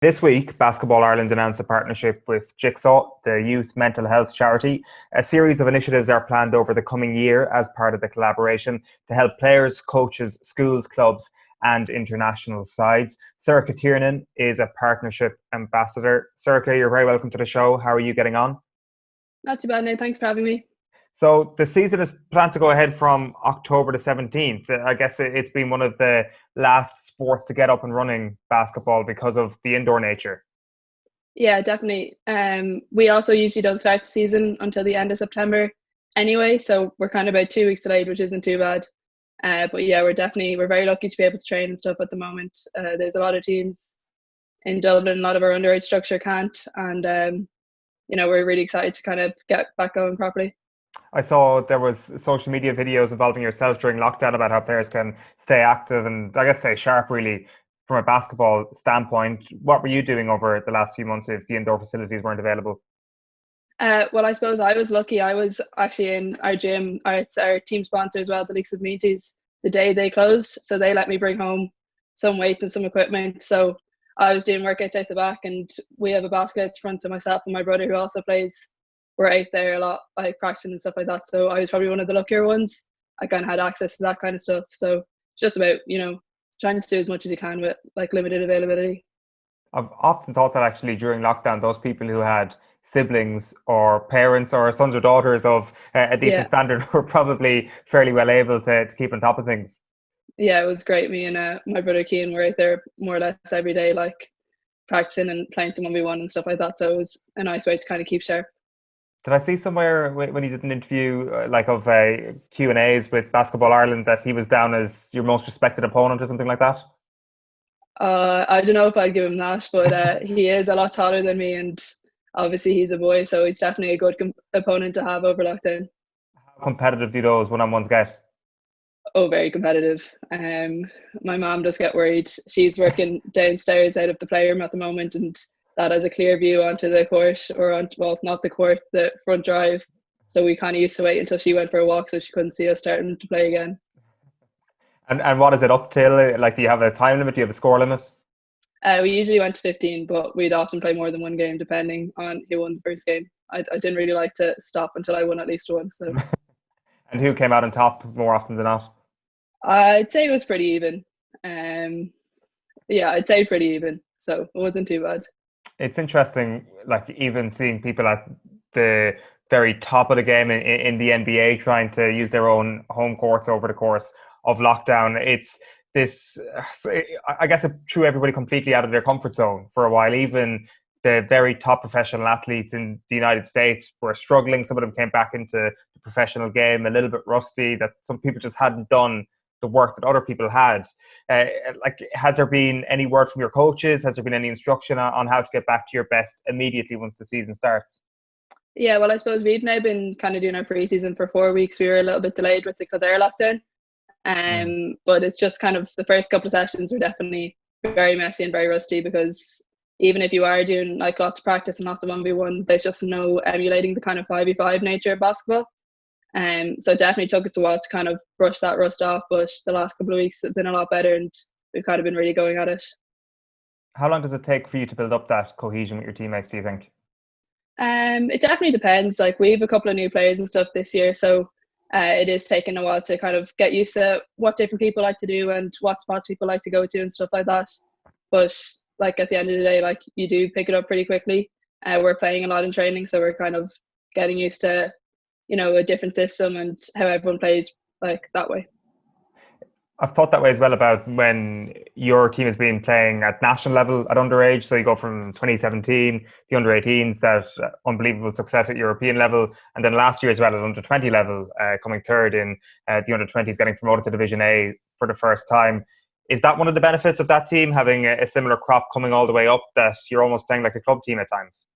This week, Basketball Ireland announced a partnership with Jigsaw, the youth mental health charity. A series of initiatives are planned over the coming year as part of the collaboration to help players, coaches, schools, clubs, and international sides. Sorcha Tiernan is a partnership ambassador. Sorcha, you're very welcome to the show. How are you getting on? Not too bad, Nate. Thanks for having me. So the season is planned to go ahead from October the 17th. I guess it's been one of the last sports to get up and running, basketball, because of the indoor nature. Yeah, definitely. We also usually don't start the season until the end of September anyway, so we're kind of about 2 weeks delayed, which isn't too bad. But yeah, we're very lucky to be able to train and stuff at the moment. There's a lot of teams in Dublin, a lot of our underage structure can't, and we're really excited to kind of get back going properly. I saw there was social media videos involving yourself during lockdown about how players can stay active and I guess stay sharp really from a basketball standpoint. What were you doing over the last few months if the indoor facilities weren't available? Well, I suppose I was lucky. I was actually in our gym. It's our team sponsor as well, the Leaks of Meaties, the day they closed. So they let me bring home some weights and some equipment. So I was doing workouts out the back, and we have a basket out the front. So myself and my brother, who also plays, were out there a lot, like practicing and stuff like that. So I was probably one of the luckier ones. I kind of had access to that kind of stuff. So just about, trying to do as much as you can with like limited availability. I've often thought that actually during lockdown, those people who had siblings or parents or sons or daughters of a decent Yeah. standard were probably fairly well able to keep on top of things. Yeah, it was great. Me and my brother Keane were out there more or less every day, like practicing and playing some 1v1 and stuff like that. So it was a nice way to kind of keep sharp. Did I see somewhere when you did an interview like of Q&As with Basketball Ireland that he was down as your most respected opponent or something like that? I don't know if I'd give him that, but he is a lot taller than me, and obviously he's a boy, so he's definitely a good opponent to have over lockdown. How competitive do those one-on-ones get? Oh, very competitive. My mom does get worried. She's working downstairs out of the playroom at the moment, and that has a clear view onto the court, or on, well, not the court, the front drive. So we kind of used to wait until she went for a walk so she couldn't see us starting to play again. And what is it up till? Like, do you have a time limit? Do you have a score limit? We usually went to 15, but we'd often play more than one game depending on who won the first game. I didn't really like to stop until I won at least one. So And who came out on top more often than not? I'd say it was pretty even. Um, yeah, I'd say pretty even. So it wasn't too bad. It's interesting, like even seeing people at the very top of the game in the NBA trying to use their own home courts over the course of lockdown. It's this, I guess it threw everybody completely out of their comfort zone for a while. Even the very top professional athletes in the United States were struggling. Some of them came back into the professional game a little bit rusty, that some people just hadn't done the work that other people had. Uh, like, has there been any word from your coaches? Has there been any instruction on how to get back to your best immediately once the season starts? Yeah, well, I suppose we've now been kind of doing our pre-season for 4 weeks. We were a little bit delayed with the Kildare lockdown. Mm. But it's just kind of the first couple of sessions were definitely very messy and very rusty, because even if you are doing like lots of practice and lots of 1v1, there's just no emulating the kind of 5v5 nature of basketball. So it definitely took us a while to kind of brush that rust off, but the last couple of weeks have been a lot better, and we've kind of been really going at it. How long does it take for you to build up that cohesion with your teammates, do you think? It definitely depends. Like, we have a couple of new players and stuff this year, so it is taking a while to kind of get used to what different people like to do and what spots people like to go to and stuff like that. But like at the end of the day, like, you do pick it up pretty quickly. We're playing a lot in training, so we're kind of getting used to, a different system and how everyone plays like that way. I've thought that way as well about when your team has been playing at national level at underage. So you go from 2017, the under 18s, that unbelievable success at European level. And then last year as well at under 20 level, coming third in the under 20s, getting promoted to Division A for the first time. Is that one of the benefits of that team, having a similar crop coming all the way up, that you're almost playing like a club team at times?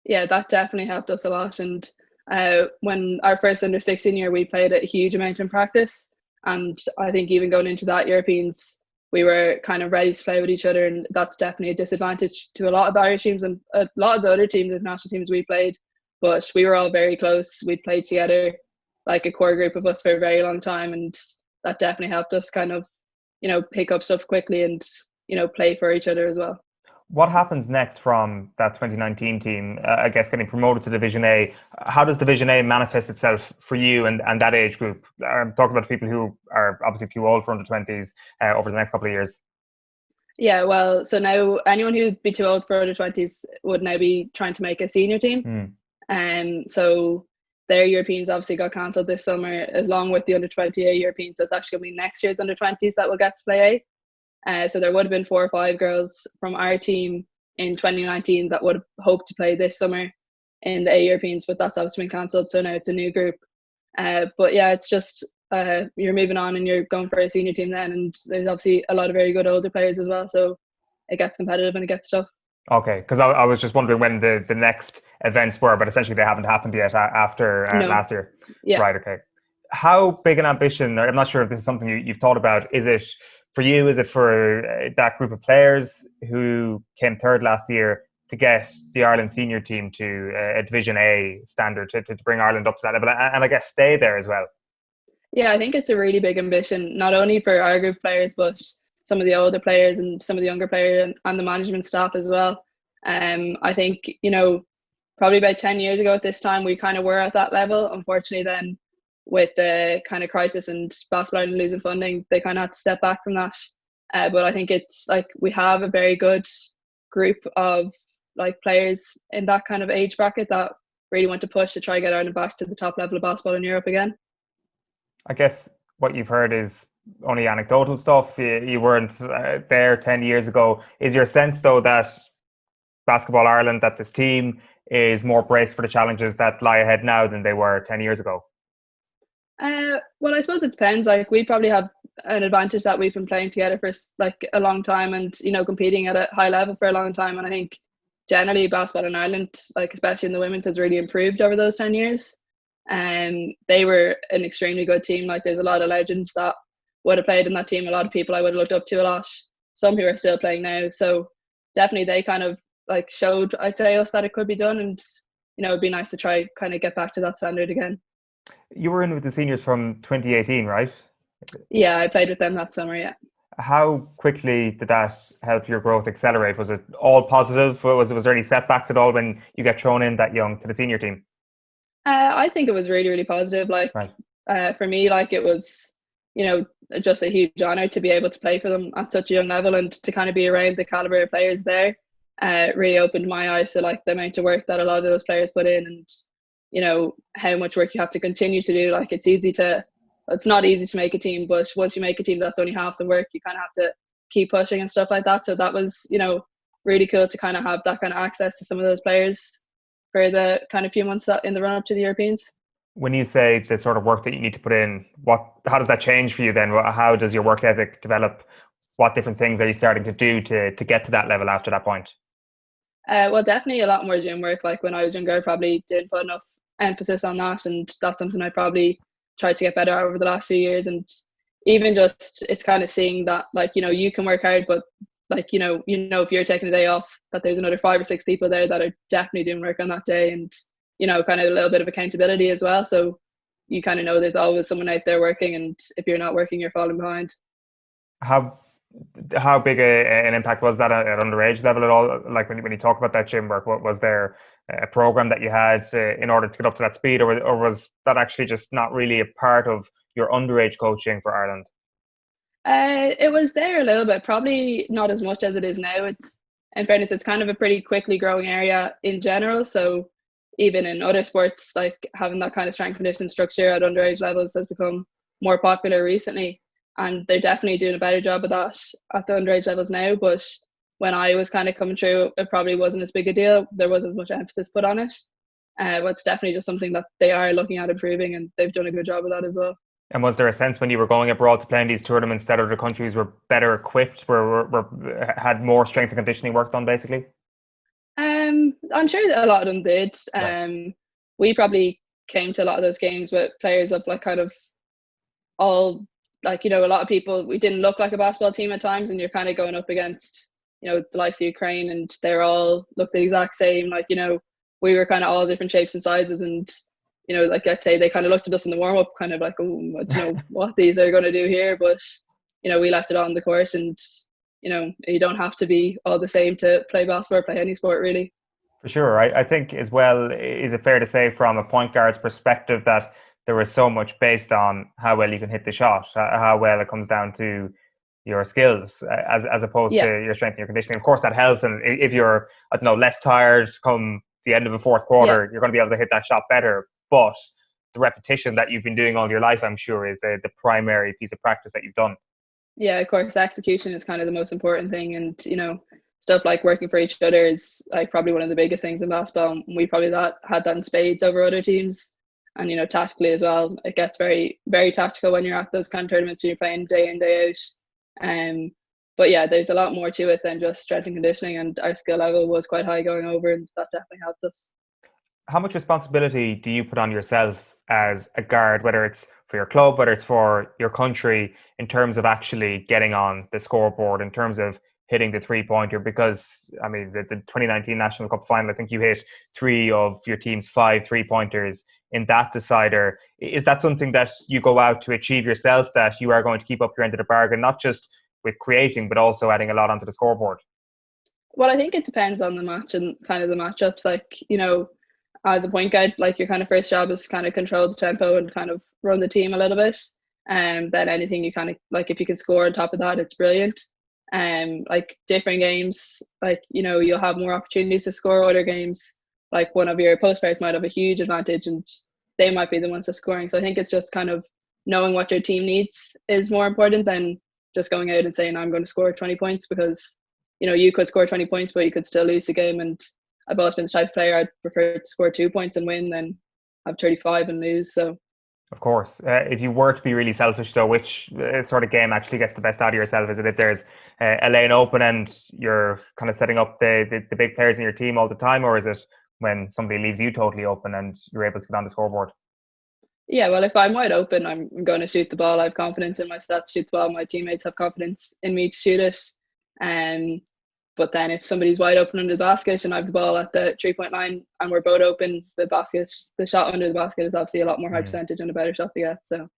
Yeah, that definitely helped us a lot. And when our first under 16 year, we played a huge amount in practice. And I think even going into that Europeans, we were kind of ready to play with each other. And that's definitely a disadvantage to a lot of the Irish teams and a lot of the other teams, international teams we played. But we were all very close. We played together, like a core group of us, for a very long time. And that definitely helped us kind of, pick up stuff quickly and, play for each other as well. What happens next from that 2019 team? I guess getting promoted to Division A. How does Division A manifest itself for you and that age group? I'm talking about people who are obviously too old for under 20s over the next couple of years. Yeah, well, so now anyone who'd be too old for under 20s would now be trying to make a senior team. Mm. So their Europeans obviously got cancelled this summer, along with the under 20A Europeans. So it's actually going to be next year's under 20s that will get to play A. So there would have been 4 or 5 girls from our team in 2019 that would have hoped to play this summer in the A Europeans, but that's obviously been cancelled. So now it's a new group. But yeah, it's just you're moving on and you're going for a senior team then, and there's obviously a lot of very good older players as well. So it gets competitive and it gets tough. Okay, because I was just wondering when the next events were, but essentially they haven't happened yet after No. last year. Yeah. Right, okay. How big an ambition, I'm not sure if this is something you've thought about, is it for you, is it for that group of players who came third last year to get the Ireland senior team to a Division A standard, to bring Ireland up to that level, and I guess stay there as well? Yeah, I think it's a really big ambition, not only for our group players, but some of the older players and some of the younger players and the management staff as well. I think, probably about 10 years ago at this time, we kind of were at that level. Unfortunately, then with the kind of crisis and Basketball Ireland losing funding, they kind of had to step back from that. But I think it's like we have a very good group of like players in that kind of age bracket that really want to push to try to get Ireland back to the top level of basketball in Europe again. I guess what you've heard is only anecdotal stuff. You weren't there 10 years ago. Is your sense, though, that Basketball Ireland, that this team is more braced for the challenges that lie ahead now than they were 10 years ago? Well, I suppose it depends. Like, we probably have an advantage that we've been playing together for like a long time and, competing at a high level for a long time. And I think generally basketball in Ireland, like especially in the women's, has really improved over those 10 years. They were an extremely good team. Like, there's a lot of legends that would have played in that team, a lot of people I would have looked up to a lot, some who are still playing now. So definitely they kind of like showed, I'd say, us that it could be done, and it'd be nice to try kind of get back to that standard again. You were in with the seniors from 2018, right? Yeah, I played with them that summer, yeah. How quickly did that help your growth accelerate? Was it all positive? Was there any setbacks at all when you get thrown in that young to the senior team? I think it was really, really positive. Like, right. For me, like, it was, just a huge honour to be able to play for them at such a young level, and to kind of be around the calibre of players there really opened my eyes to like the amount of work that a lot of those players put in, and how much work you have to continue to do. Like, it's not easy to make a team, but once you make a team, that's only half the work. You kind of have to keep pushing and stuff like that. So that was really cool to kind of have that kind of access to some of those players for the kind of few months that in the run up to the Europeans. When you say the sort of work that you need to put in, how does that change for you then? How does your work ethic develop? What different things are you starting to do to get to that level after that point? Well, definitely a lot more gym work. Like, when I was younger, I probably didn't put enough emphasis on that, and that's something I probably tried to get better over the last few years. And even just, it's kind of seeing that, like, you can work hard, but like, if you're taking a day off, that there's another 5 or 6 people there that are definitely doing work on that day, and kind of a little bit of accountability as well. So you kind of know there's always someone out there working, and if you're not working, you're falling behind. How big an impact was that at underage level at all? Like, when you talk about that gym work, what was there a program that you had in order to get up to that speed, or was that actually just not really a part of your underage coaching for Ireland? It was there a little bit, probably not as much as it is now. It's, in fairness, it's kind of a pretty quickly growing area in general. So even in other sports, like having that kind of strength conditioning structure at underage levels has become more popular recently. And they're definitely doing a better job of that at the underage levels now. But when I was kind of coming through, it probably wasn't as big a deal. There wasn't as much emphasis put on it. But it's definitely just something that they are looking at improving, and they've done a good job of that as well. And was there a sense when you were going abroad to play in these tournaments that other countries were better equipped, had more strength and conditioning work done, basically? I'm sure that a lot of them did. Right. We probably came to a lot of those games with players of like kind of all, like, a lot of people, we didn't look like a basketball team at times, and you're kind of going up against, the likes of Ukraine, and they're all look the exact same. Like, we were kind of all different shapes and sizes, and like, I'd say they kind of looked at us in the warm-up kind of like, oh, what these are going to do here, but we left it on the course, and you don't have to be all the same to play basketball or play any sport really. For sure. I think as well, is it fair to say from a point guard's perspective that there is so much based on how well you can hit the shot, how well it comes down to your skills as opposed to Yeah, your strength and your conditioning. Of course, that helps. And if you're, I don't know, less tired come the end of the fourth yeah, quarter, you're going to be able to hit that shot better. But the repetition that you've been doing all your life, I'm sure, is the primary piece of practice that you've done. yeah. Of course, execution is kind of the most important thing, and stuff like working for each other is like probably one of the biggest things in basketball. We probably had that in spades over other teams, and tactically as well. It gets very very tactical when you're at those kind of tournaments and you're playing day in day out. But yeah, there's a lot more to it than just strength and conditioning, and our skill level was quite high going over, and that definitely helped us. How much responsibility do you put on yourself as a guard, whether it's for your club, whether it's for your country, in terms of actually getting on the scoreboard, in terms of hitting the 3-pointer? Because, I mean, the 2019 National Cup final, I think you hit 3 of your team's 5 3-pointers in that decider. Is that something that you go out to achieve yourself, that you are going to keep up your end of the bargain, not just with creating, but also adding a lot onto the scoreboard? Well, I think it depends on the match and kind of the matchups. Like, as a point guard, like your kind of first job is to kind of control the tempo and kind of run the team a little bit. And then anything you kind of like, if you can score on top of that, it's brilliant. Like different games, like, you'll have more opportunities to score. Other games, like one of your post players might have a huge advantage and they might be the ones that's scoring. So I think it's just kind of knowing what your team needs is more important than just going out and saying, I'm going to score 20 points, because, you could score 20 points, but you could still lose the game. And I've always been the type of player I'd prefer to score 2 points and win than have 35 and lose. So, Of course. If you were to be really selfish, though, which sort of game actually gets the best out of yourself? Is it if there's a lane open and you're kind of setting up the big players in your team all the time, or is it when somebody leaves you totally open and you're able to get on the scoreboard? yeah, well, if I'm wide open, I'm going to shoot the ball. I have confidence in myself to shoot the ball. My teammates have confidence in me to shoot it. Um, But then if somebody's wide open under the basket and I have the ball at the 3-point line and we're both open, the shot under the basket is obviously a lot more high percentage and a better shot to get. So,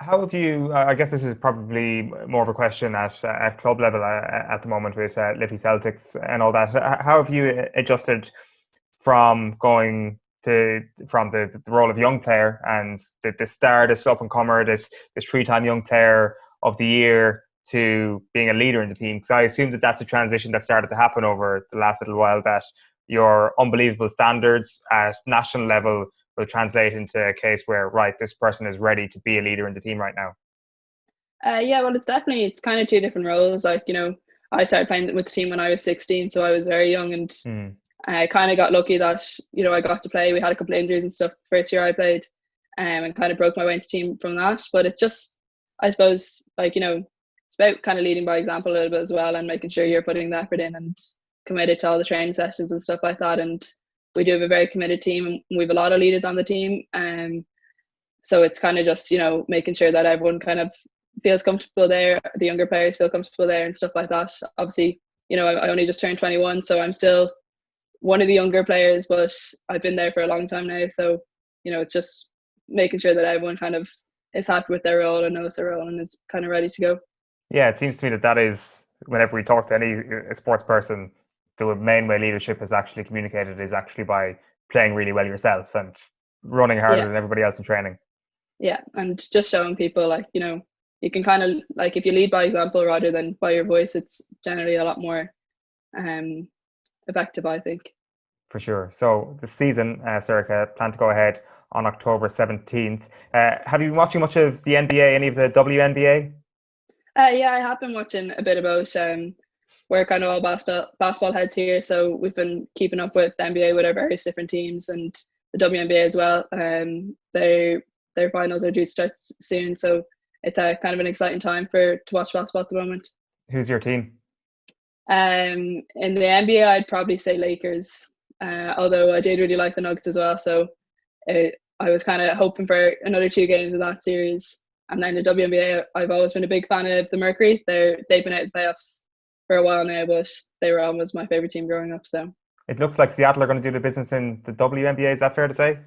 how have you? I guess this is probably more of a question at club level at the moment with Liffey Celtics and all that. How have you adjusted from the role of young player and the star, this up and comer, this 3-time young player of the year, to being a leader in the team? Because I assume that that's a transition that started to happen over the last little while, that your unbelievable standards at national level will translate into a case where, right, this person is ready to be a leader in the team right now. yeah, well, it's kind of two different roles. Like, I started playing with the team when I was 16, so I was very young, and I kind of got lucky that, I got to play. We had a couple of injuries and stuff the first year I played, and kind of broke my way into team from that. But it's just, I suppose, like, it's about kind of leading by example a little bit as well, and making sure you're putting the effort in and committed to all the training sessions and stuff like that. And we do have a very committed team, and we have a lot of leaders on the team. So it's kind of just, making sure that everyone kind of feels comfortable there, the younger players feel comfortable there and stuff like that. Obviously, I only just turned 21, so I'm still one of the younger players, but I've been there for a long time now. So, it's just making sure that everyone kind of is happy with their role and knows their role and is kind of ready to go. Yeah, it seems to me that is, whenever we talk to any sports person, the main way leadership is actually communicated is actually by playing really well yourself and running harder than everybody else in training. Yeah, and just showing people, like, you can kind of, like, if you lead by example rather than by your voice, it's generally a lot more effective, I think. For sure. So the season, Sorcha, plan to go ahead on October 17th. Have you been watching much of the NBA, any of the WNBA? Yeah, I have been watching a bit about. We're kind of all basketball heads here, so we've been keeping up with the NBA with our various different teams, and the WNBA as well. Their finals are due to start soon, so it's kind of an exciting time to watch basketball at the moment. Who's your team? In the NBA, I'd probably say Lakers, although I did really like the Nuggets as well. So I was kind of hoping for another 2 games of that series. And then the WNBA, I've always been a big fan of the Mercury. They've been out in the playoffs for a while now, but they were always my favorite team growing up. So it looks like Seattle are going to do the business in the WNBA. Is that fair to say?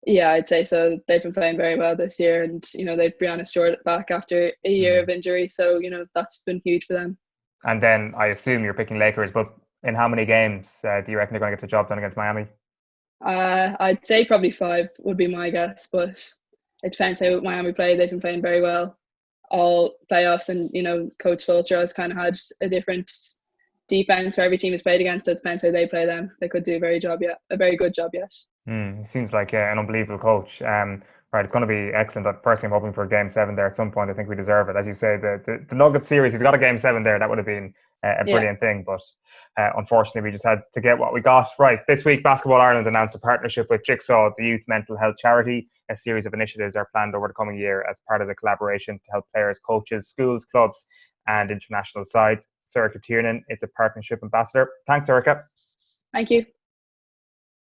Yeah, I'd say so. They've been playing very well this year, and they've Brianna Stewart back after a year of injury, so that's been huge for them. And then I assume you're picking Lakers, but in how many games do you reckon they're going to get the job done against Miami? I'd say probably 5 would be my guess, but it depends how Miami play. They've been playing very well all playoffs, and Coach Fulcher has kind of had a different defense for every team he's played against. So it depends how they play them. They could do a very good job yet. He seems like an unbelievable coach. Right, it's going to be excellent. Personally, I'm hoping for a Game 7 there at some point. I think we deserve it. As you say, the Nuggets series, if we got a Game 7 there, that would have been a brilliant thing. But unfortunately, we just had to get what we got. Right, this week, Basketball Ireland announced a partnership with Jigsaw, the youth mental health charity. A series of initiatives are planned over the coming year as part of the collaboration to help players, coaches, schools, clubs, and international sides. Sorcha Tiernan is a partnership ambassador. Thanks, Sorcha. Thank you.